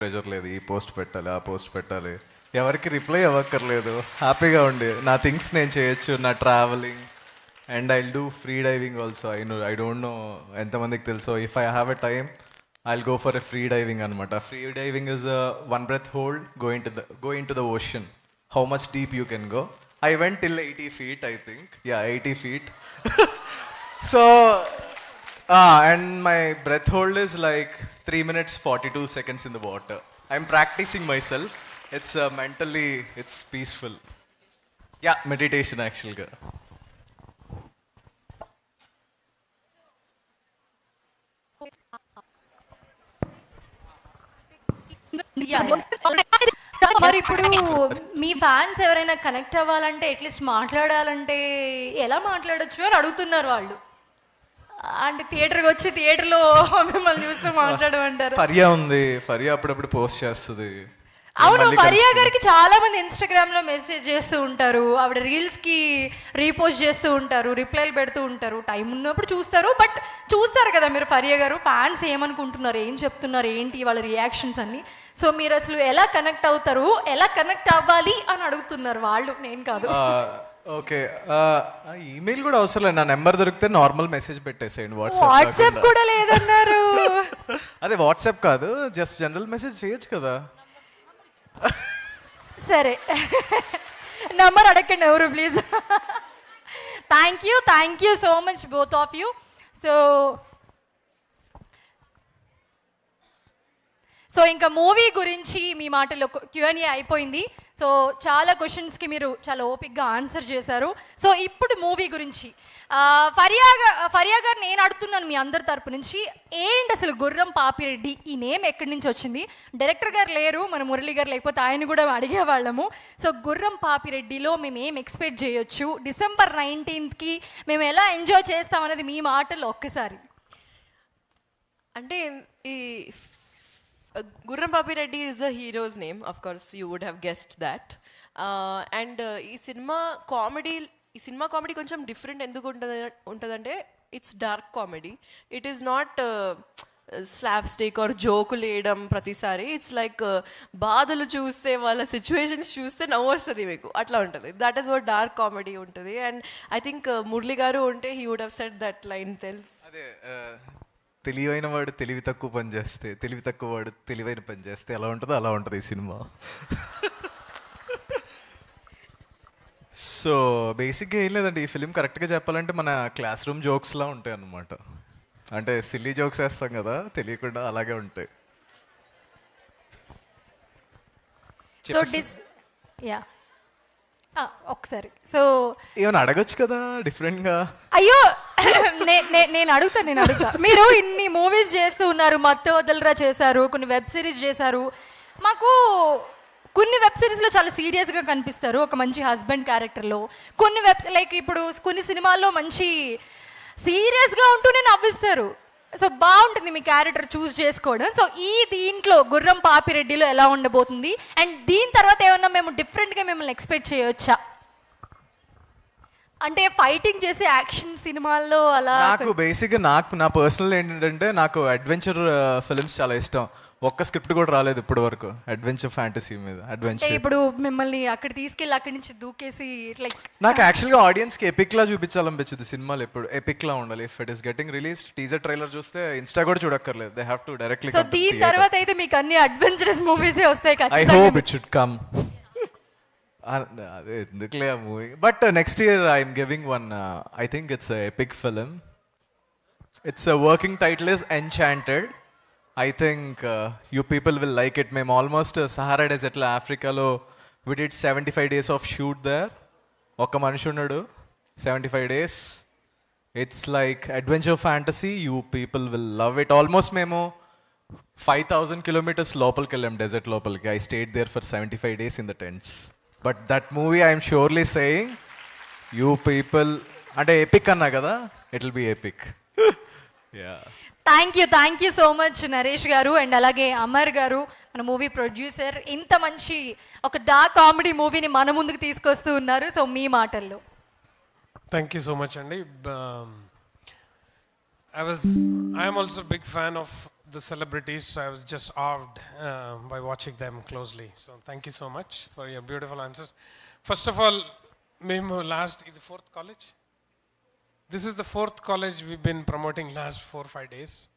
Pressure లేదు, ఈ post పెట్టాలి, ఆ పోస్ట్ పెట్టాలి, ఎవరికి రిప్లై అవ్వక్కర్లేదు, హ్యాపీగా ఉండి నా థింగ్స్ నేను చేయొచ్చు, నా travelling and I do free diving also. I don't know ఎంతమందికి తెలుసో, if I have a time I'll go for a free diving అనమాట. Free diving is one breath hold going to the ocean, how much deep you can go. I went till 80 feet, I think. Yeah, 80 feet. So, and my breath hold is like 3 minutes 42 seconds in the water. I'm practicing myself. It's mentally, it's peaceful. Yeah, meditation actually. మరి ఇప్పుడు మీ fans ఎవరైనా connect అవ్వాలంటే at least మాట్లాడాలంటే ఎలా మాట్లాడొచ్చు అని అడుగుతున్నారు వాళ్ళు. అంటే థియేటర్కి వచ్చి థియేటర్లో మిమ్మల్ని చూస్తూ మాట్లాడమంటారు. ఫరియా ఉంది, ఫరియా అప్పుడప్పుడు పోస్ట్ చేస్తుంది. అవును, ఫరియా గారికి చాలా మంది ఇన్స్టాగ్రామ్ లో మెసేజ్ చేస్తూ ఉంటారు, ఆవిడ రీల్స్ కి రీపోస్ట్ చేస్తూ ఉంటారు, రిప్లైలు పెడుతూ ఉంటారు, టైం ఉన్నప్పుడు చూస్తారు. బట్ చూస్తారు కదా మీరు ఫరియా గారు, ఫ్యాన్స్ ఏమనుకుంటున్నారు, ఏం చెప్తున్నారు, ఏంటి వాళ్ళ రియాక్షన్స్ అన్ని. సో మీరు అసలు ఎలా కనెక్ట్ అవుతారు, ఎలా కనెక్ట్ అవ్వాలి అని అడుగుతున్నారు వాళ్ళు, నేను కాదు. ఓకే, ఈమెయిల్ కూడా అవసరం లేదు, నా నెంబర్ దొరికితే నార్మల్ మెసేజ్ పెట్టేసేయండి. వాట్సాప్ కూడా లేదన్నారు. అదే వాట్సాప్ కాదు, జస్ట్ జనరల్ మెసేజ్ చేయొచ్చు కదా. సరే, నంబర్ అడగండి ఎవరు please. Thank you so much both of you. So ఇంకా మూవీ గురించి మీ మాటలో Q&A అయిపోయింది. సో చాలా క్వశ్చన్స్కి మీరు చాలా ఓపిక్గా ఆన్సర్ చేశారు. సో ఇప్పుడు మూవీ గురించి ఫరియా గారు నేను అడుగుతున్నాను మీ అందరి తరపు నుంచి, ఏంటి అసలు గుర్రం పాపిరెడ్డి ఈ నేమ్ ఎక్కడి నుంచి వచ్చింది? డైరెక్టర్ గారు లేరు, మన మురళి గారు, లేకపోతే ఆయన కూడా అడిగేవాళ్ళము. సో గుర్రం పాపిరెడ్డిలో మేము ఏం ఎక్స్పెక్ట్ చేయొచ్చు, December 19th మేము ఎలా ఎంజాయ్ చేస్తాం అనేది మీ మాటల్లో ఒక్కసారి. అంటే ఈ Gurram Papi Reddy is the hero's name, of course you would have guessed that. And ఈ సినిమా కామెడీ కొంచెం డిఫరెంట్ ఎందుకు ఉంటుందంటే it's dark comedy. It is not slapstick or జోకులు వేయడం ప్రతిసారి. ఇట్స్ లైక్ బాధలు చూస్తే, వాళ్ళ సిచ్యువేషన్స్ చూస్తే నవ్వు వస్తుంది మీకు, అట్లా ఉంటుంది. That is what dark comedy ఉంటుంది. And I think Murali garu ఉంటే he would have said that line. అదే తెలివైన వాడు తెలివి తక్కువ పని చేస్తే, తెలివి తక్కువ వాడు తెలివైన పని చేస్తే ఎలా ఉంటుందో అలా ఉంటుంది ఈ సినిమా. సో బేసిక్గా ఏం లేదండి, ఈ ఫిలిం కరెక్ట్గా చెప్పాలంటే మన క్లాస్ రూమ్ జోక్స్లా ఉంటాయి అన్నమాట. అంటే సిల్లీ జోక్స్ వేస్తాం కదా, తెలియకుండా అలాగే ఉంటాయి. ఒకసారి సో ఏమైనా అడగచ్చు కదా డిఫరెంట్గా. అయ్యో, నేను అడుగుతా. మీరు ఇన్ని మూవీస్ చేస్తూ ఉన్నారు, మత్తు వదలరా చేశారు, కొన్ని వెబ్ సిరీస్ చేశారు. మాకు కొన్ని వెబ్ సిరీస్లో చాలా సీరియస్గా కనిపిస్తారు, ఒక మంచి హస్బెండ్ క్యారెక్టర్లో. కొన్ని లైక్ ఇప్పుడు కొన్ని సినిమాల్లో మంచి సీరియస్గా ఉంటూనే నవ్విస్తారు. సో బాగుంటుంది మీ క్యారెక్టర్ చూస్ చేసుకోవడం. సో దీంట్లో గుర్రం పాపిరెడ్డిలో ఎలా ఉండబోతుంది, అండ్ దీని తర్వాత ఏమన్నా మేము డిఫరెంట్గా మిమ్మల్ని ఎక్స్పెక్ట్ చేయొచ్చా? అంటే ఫైటింగ్ చేసే యాక్షన్ సినిమాల్లో అలా. నాకు బేసిక్గా నా పర్సనల్ ఏంటంటే నాకు అడ్వెంచర్ ఫిల్మ్స్ చాలా ఇష్టం. ఒక్క స్క్రిప్ట్ కూడా రాలేదు ఇప్పటి వరకు అడ్వెంచర్ ఫ్యాంటసీ మీద. అడ్వెంచర్ ఇప్పుడు మిమ్మల్ని అక్కడ తీసుకెళ్ళి అక్కడి నుంచి దూకేసి లైక్ నాకు యాక్చువల్గా ఆడియన్స్కి ఎపిక్ లా చూపించాలనిపించింది సినిమాలు. ఎప్పుడు ఎపిక్ లా ఉండాలి. If it is getting release, teaser trailer చూస్తే ఇన్స్టా కూడా చూడక్కర్లేదు, they have to directly. So దీని తర్వాత అయితే మీకు అన్ని అడ్వెంచరస్ మూవీసే వస్తాయి ఖచ్చితంగా. I hope it should come. అదే ఎందుకులే ఆ movie. But next year I'm giving one, I think it's epic film. It's working title is enchanted. I think you people will like it. మేము ఆల్మోస్ట్ సహారా డెజర్ట్లో ఆఫ్రికాలో we did 75 days of shoot there. ఒక్క మనిషి ఉన్నాడు 75 days. It's like adventure fantasy. You people will love it. Almost మేము 5,000 kilometers లోపలికి వెళ్ళాం, dessert లోపలికి. I stayed there for 75 days in the tents. But that movie I am surely saying you people, అంటే epic అన్నా కదా, it will be epic. Yeah. Thank you so much Naresh గారు, and అలాగే అమర్ గారు, మన మూవీ ప్రొడ్యూసర్. ఇంత మంచి ఒక డార్క్ కామెడీ మూవీని మన ముందుకు తీసుకొస్తూ ఉన్నారు. సో మీ మాటల్లో. థ్యాంక్ యూ సో మచ్ అండి. I am also a big fan of the celebrities, so I was just awed by watching them closely. So thank you so much for your beautiful answers. First of all, మేము last the 4th college. This is the 4th college we've been promoting last 4-5 days.